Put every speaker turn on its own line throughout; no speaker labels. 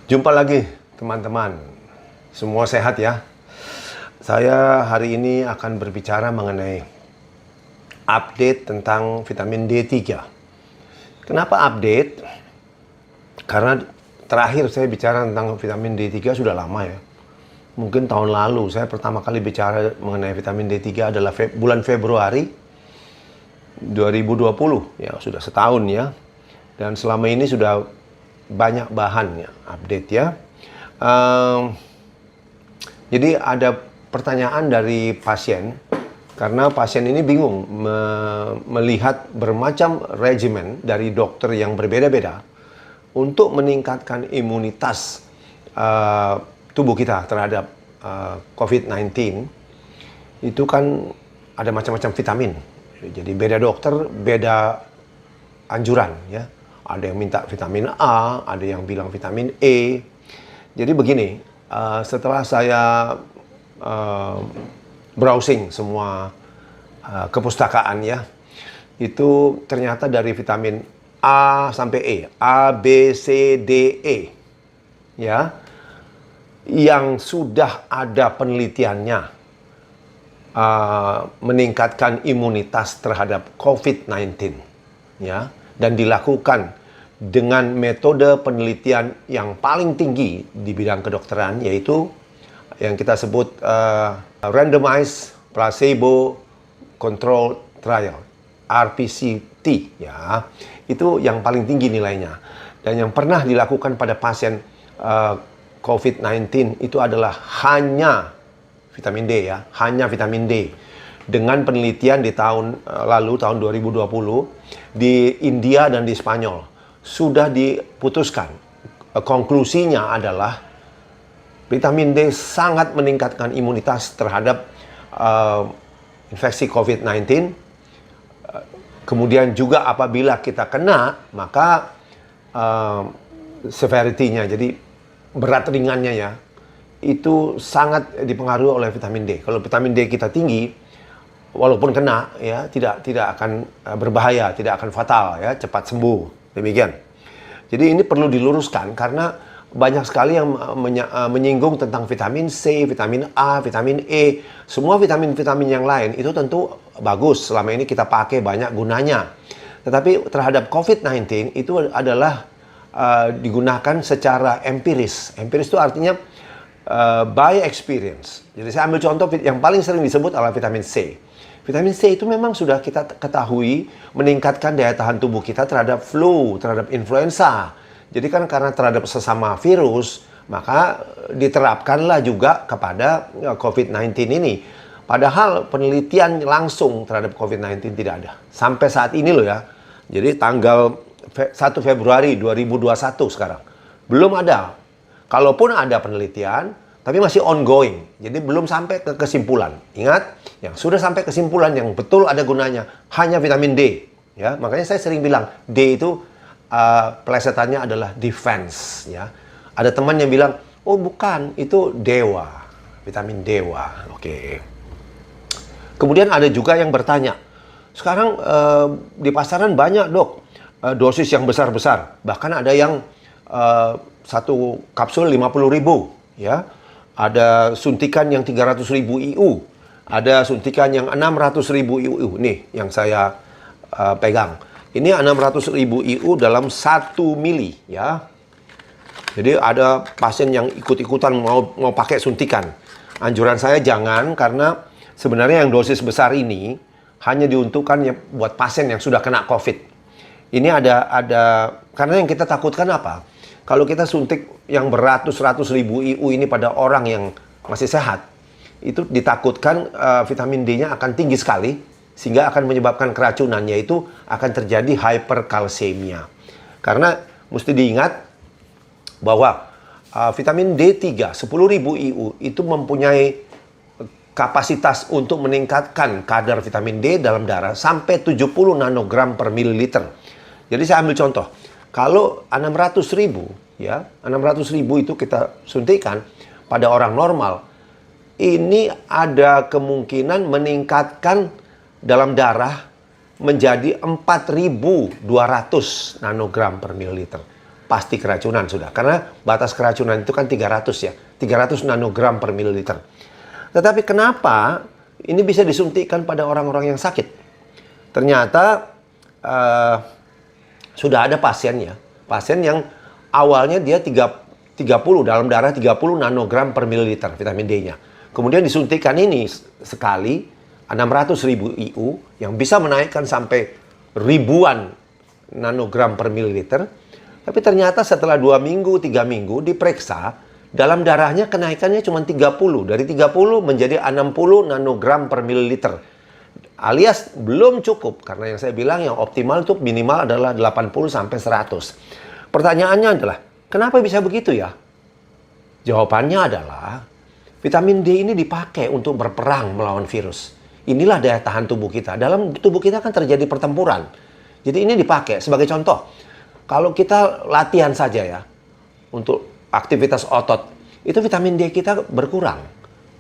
Jumpa lagi teman-teman. Semua sehat ya. Saya hari ini akan berbicara mengenai update tentang vitamin D3. Kenapa update? Karena terakhir saya bicara tentang vitamin D3 sudah lama ya. Mungkin tahun lalu saya pertama kali bicara mengenai vitamin D3 adalah bulan Februari 2020. Ya, sudah setahun ya. Dan selama ini sudah banyak bahan ya, update ya. Jadi ada pertanyaan dari pasien, karena pasien ini bingung melihat bermacam regimen dari dokter yang berbeda-beda untuk meningkatkan imunitas tubuh kita terhadap COVID-19. Itu kan ada macam-macam vitamin. Jadi beda dokter, beda anjuran ya. Ada yang minta vitamin A, ada yang bilang vitamin E. Jadi begini, setelah saya browsing semua kepustakaan ya, itu ternyata dari vitamin A sampai E, A, B, C, D, E, ya, yang sudah ada penelitiannya meningkatkan imunitas terhadap COVID-19, ya, dan dilakukan dengan metode penelitian yang paling tinggi di bidang kedokteran, yaitu yang kita sebut randomized placebo control trial, RPCT ya. Itu yang paling tinggi nilainya. Dan yang pernah dilakukan pada pasien COVID-19 itu adalah hanya vitamin D ya, hanya vitamin D. Dengan penelitian di tahun lalu, tahun 2020, di India dan di Spanyol, sudah diputuskan. Konklusinya adalah vitamin D sangat meningkatkan imunitas terhadap infeksi COVID-19. Kemudian juga apabila kita kena, maka severity-nya, jadi berat ringannya ya, itu sangat dipengaruhi oleh vitamin D. Kalau vitamin D kita tinggi, walaupun kena ya tidak akan berbahaya, tidak akan fatal ya, cepat sembuh. Demikian. Jadi ini perlu diluruskan karena banyak sekali yang menyinggung tentang vitamin C, vitamin A, vitamin E, semua vitamin-vitamin yang lain itu tentu bagus, selama ini kita pakai, banyak gunanya. Tetapi terhadap COVID-19 itu adalah digunakan secara empiris. Empiris itu artinya by experience. Jadi saya ambil contoh yang paling sering disebut adalah vitamin C. Vitamin C itu memang sudah kita ketahui meningkatkan daya tahan tubuh kita terhadap flu, terhadap influenza. Jadi kan karena terhadap sesama virus, maka diterapkanlah juga kepada COVID-19 ini. Padahal penelitian langsung terhadap COVID-19 tidak ada. Sampai saat ini loh ya. Jadi tanggal 1 Februari 2021 sekarang. Belum ada. Kalaupun ada penelitian, tapi masih ongoing, jadi belum sampai ke kesimpulan. Ingat, yang sudah sampai kesimpulan yang betul ada gunanya hanya vitamin D. Ya, makanya saya sering bilang D itu pelesetannya adalah defense. Ya, ada teman yang bilang, oh bukan, itu dewa, vitamin dewa. Oke. Kemudian ada juga yang bertanya, sekarang di pasaran banyak dok dosis yang besar-besar, bahkan ada yang satu kapsul 50.000, ya. Ada suntikan yang 300.000 IU. Ada suntikan yang 600.000 IU. Nih, yang saya pegang. Ini 600.000 IU dalam 1 mili, ya. Jadi ada pasien yang ikut-ikutan mau pakai suntikan. Anjuran saya jangan, karena sebenarnya yang dosis besar ini hanya diuntukkan ya buat pasien yang sudah kena COVID. Ini ada karena yang kita takutkan apa? Kalau kita suntik yang beratus-ratus ribu IU ini pada orang yang masih sehat, itu ditakutkan vitamin D-nya akan tinggi sekali, sehingga akan menyebabkan keracunan, yaitu akan terjadi hyperkalsemia. Karena mesti diingat bahwa vitamin D3 10.000 IU itu mempunyai kapasitas untuk meningkatkan kadar vitamin D dalam darah sampai 70 nanogram per mililiter. Jadi saya ambil contoh. Kalau 600.000 ya, 600.000 itu kita suntikan pada orang normal, ini ada kemungkinan meningkatkan dalam darah menjadi 4.200 nanogram per mililiter. pasti keracunan sudah. Karena batas keracunan itu kan 300 ya, 300 nanogram per mililiter. Tetapi kenapa ini bisa disuntikkan pada orang-orang yang sakit? Ternyata sudah ada pasien yang awalnya dia 30 dalam darah 30 nanogram per mililiter vitamin D-nya. Kemudian disuntikkan ini sekali 600.000 IU yang bisa menaikkan sampai ribuan nanogram per mililiter. Tapi ternyata setelah 2 minggu, 3 minggu diperiksa, dalam darahnya kenaikannya cuma 30. Dari 30 menjadi 60 nanogram per mililiter. Alias belum cukup, karena yang saya bilang yang optimal itu minimal adalah 80 sampai 100. Pertanyaannya adalah, kenapa bisa begitu ya? Jawabannya adalah, vitamin D ini dipakai untuk berperang melawan virus. Inilah daya tahan tubuh kita. Dalam tubuh kita kan terjadi pertempuran. Jadi ini dipakai sebagai contoh. Kalau kita latihan saja ya, untuk aktivitas otot, itu vitamin D kita berkurang.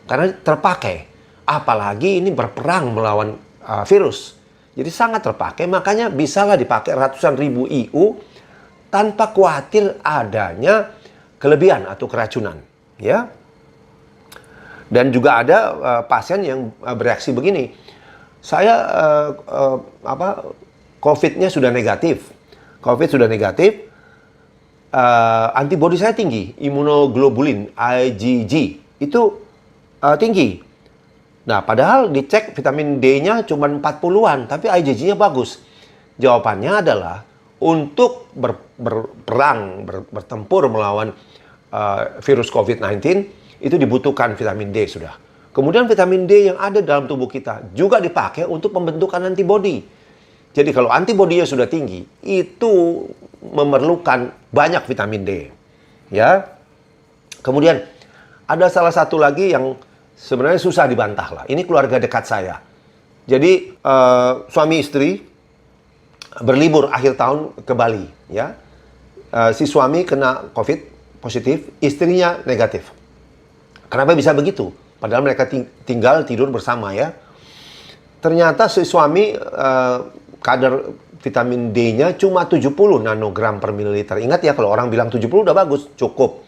Karena terpakai. Apalagi ini berperang melawan virus. Jadi sangat terpakai, makanya bisalah dipakai ratusan ribu IU tanpa khawatir adanya kelebihan atau keracunan. Ya. Dan juga ada pasien yang bereaksi begini. Saya COVID-nya sudah negatif. COVID sudah negatif, antibodi saya tinggi, imunoglobulin IgG itu tinggi. Nah, padahal dicek vitamin D-nya cuma 40-an, tapi IgG-nya bagus. Jawabannya adalah untuk berperang, bertempur melawan virus COVID-19 itu dibutuhkan vitamin D sudah. Kemudian vitamin D yang ada dalam tubuh kita juga dipakai untuk pembentukan antibodi. Jadi kalau antibodinya sudah tinggi, itu memerlukan banyak vitamin D. Ya. Kemudian ada salah satu lagi yang sebenarnya susah dibantah lah. Ini keluarga dekat saya. Jadi suami istri berlibur akhir tahun ke Bali. Ya. Si suami kena COVID positif, istrinya negatif. Kenapa bisa begitu? Padahal mereka tinggal tidur bersama ya. Ternyata si suami kadar vitamin D-nya cuma 70 nanogram per mililiter. Ingat ya, kalau orang bilang 70 udah bagus, cukup.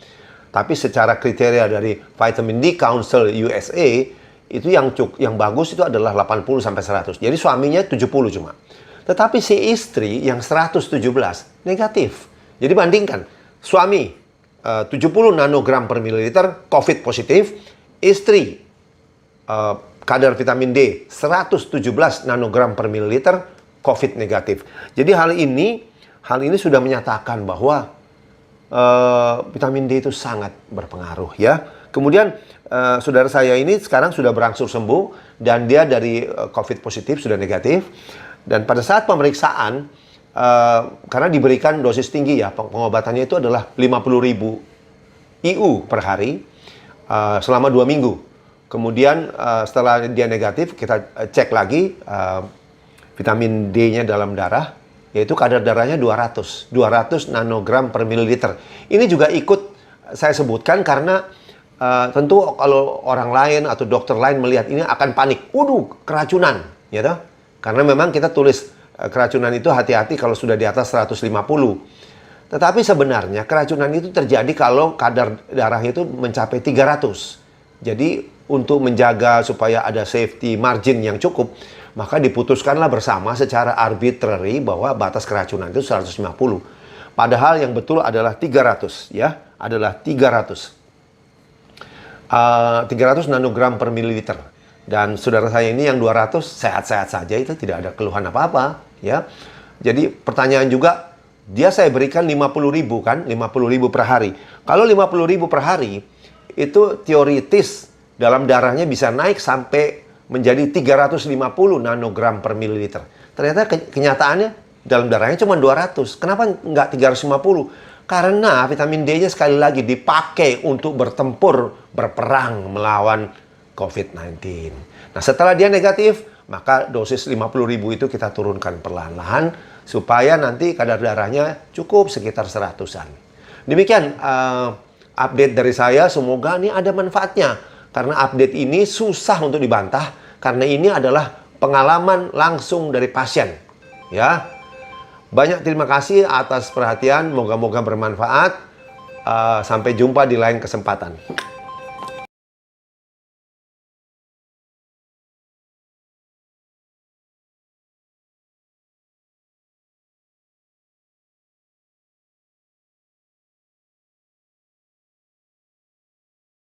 Tapi secara kriteria dari Vitamin D Council USA, itu yang bagus itu adalah 80 sampai 100. Jadi suaminya 70 cuma. Tetapi si istri yang 117 negatif. Jadi bandingkan, suami 70 nanogram per mililiter COVID positif, istri kadar vitamin D 117 nanogram per mililiter COVID negatif. Jadi hal ini sudah menyatakan bahwa vitamin D itu sangat berpengaruh ya. Kemudian saudara saya ini sekarang sudah berangsur sembuh dan dia dari COVID positif sudah negatif. Dan pada saat pemeriksaan, karena diberikan dosis tinggi ya, pengobatannya itu adalah 50.000 IU per hari selama 2 minggu. Kemudian setelah dia negatif, kita cek lagi vitamin D-nya dalam darah, yaitu kadar darahnya 200 nanogram per mililiter. Ini juga ikut saya sebutkan karena tentu kalau orang lain atau dokter lain melihat ini akan panik. Waduh, keracunan, ya toh? Karena memang kita tulis keracunan itu hati-hati kalau sudah di atas 150. Tetapi sebenarnya keracunan itu terjadi kalau kadar darah itu mencapai 300. Jadi untuk menjaga supaya ada safety margin yang cukup, maka diputuskanlah bersama secara arbitrary bahwa batas keracunan itu 150. Padahal yang betul adalah 300 ya, adalah 300 nanogram per mililiter. Dan saudara saya ini yang 200 sehat-sehat saja, itu tidak ada keluhan apa-apa ya. Jadi pertanyaan juga, dia saya berikan 50.000 kan, 50.000 per hari. Kalau 50.000 per hari itu teoritis dalam darahnya bisa naik sampai menjadi 350 nanogram per mililiter. Ternyata kenyataannya dalam darahnya cuma 200. Kenapa nggak 350? Karena vitamin D-nya sekali lagi dipakai untuk bertempur, berperang melawan COVID-19. Nah, setelah dia negatif, maka dosis 50.000 itu kita turunkan perlahan-lahan supaya nanti kadar darahnya cukup sekitar 100-an. Demikian update dari saya, semoga ini ada manfaatnya. Karena update ini susah untuk dibantah, karena ini adalah pengalaman langsung dari pasien. Ya, Banyak terima kasih atas perhatian, moga-moga bermanfaat. Sampai jumpa di lain kesempatan.